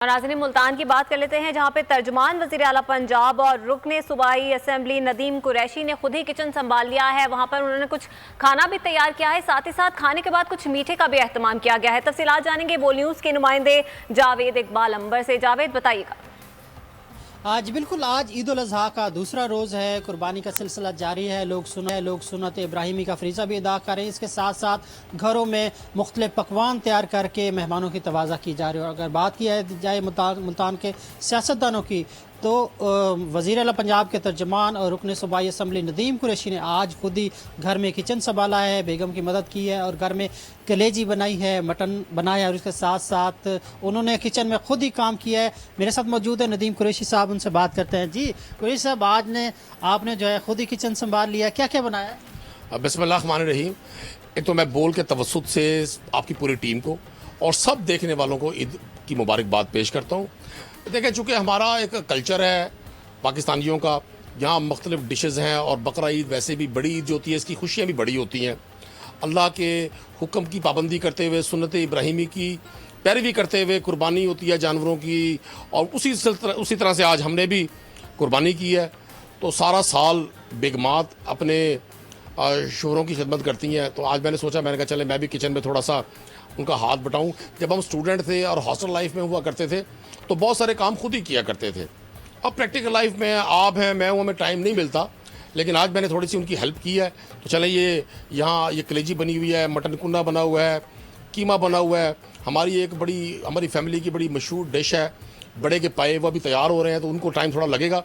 और नाज़रीन मुल्तान की बात कर लेते हैं, जहां पे तर्जुमान वज़ीर आला पंजाब और रुकने सूबाई असेंबली नदीम कुरैशी ने खुद ही किचन संभाल लिया है। वहां पर उन्होंने कुछ खाना भी तैयार किया है, साथ ही साथ खाने के बाद कुछ मीठे का भी एहतमाम किया गया है। तफसीलात जानेंगे वो न्यूज़ के नुमाइंदे जावेद इकबाल अंबर से। जावेद, बताइएगा। आज बिल्कुल आज ईद उल अज़हा का दूसरा रोज़ है। कुर्बानी का सिलसिला जारी है। लोग सुन्नत इब्राहिमी का फरीज़ा भी अदा कर रहे हैं। इसके साथ साथ घरों में मुख्तलिफ पकवान तैयार करके मेहमानों की तवाज़ा की जा रही है। और अगर बात की जाए मुल्तान के सियासतदानों की, तो वज़ीर आला पंजाब के तर्जमान और रुकन सूबाई असम्बली नदीम कुरैशी ने आज खुद ही घर में किचन संभाला है, बेगम की मदद की है और घर में कलेजी बनाई है, मटन बनाया है और इसके साथ साथ उन्होंने किचन में खुद ही काम किया है। मेरे साथ मौजूद है नदीम कुरैशी साहब, उनसे बात करते हैं। जी कुरैशी साहब, आज आपने जो है खुद ही किचन संभाल लिया, क्या क्या बनाया है? बिस्मिल्लाहिर्रहमानिर्रहीम। एक तो मैं बोल के तवस्सुत से आपकी पूरी टीम को और सब देखने वालों को ईद की मुबारकबाद पेश करता हूँ। देखें, चूँकि हमारा एक कल्चर है पाकिस्तानियों का, यहाँ मुख्तलिफ डिशेज़ हैं और बकरा ईद वैसे भी बड़ी ईद जो होती है, इसकी खुशियाँ भी बड़ी होती हैं। अल्लाह के हुक्म की पाबंदी करते हुए, सुन्नत इब्राहिमी की पैरवी करते हुए कुर्बानी होती है जानवरों की, और उसी तरह से आज हमने भी कुर्बानी की है। तो सारा साल बेगमात अपने शोहरों की खिदमत करती हैं, तो आज मैंने सोचा, मैंने कहा चले मैं भी किचन में थोड़ा सा उनका हाथ बटाऊं। जब हम स्टूडेंट थे और हॉस्टल लाइफ में हुआ करते थे तो बहुत सारे काम खुद ही किया करते थे। अब प्रैक्टिकल लाइफ में आप हैं, मैं हूँ, हमें टाइम नहीं मिलता, लेकिन आज मैंने थोड़ी सी उनकी हेल्प की है। तो चलें, ये कलेजी बनी हुई है, मटन कुन्ना बना हुआ है, कीमा बना हुआ है। हमारी फैमिली की बड़ी मशहूर डिश है बड़े के पाए, वो अभी तैयार हो रहे हैं, तो उनको टाइम थोड़ा लगेगा।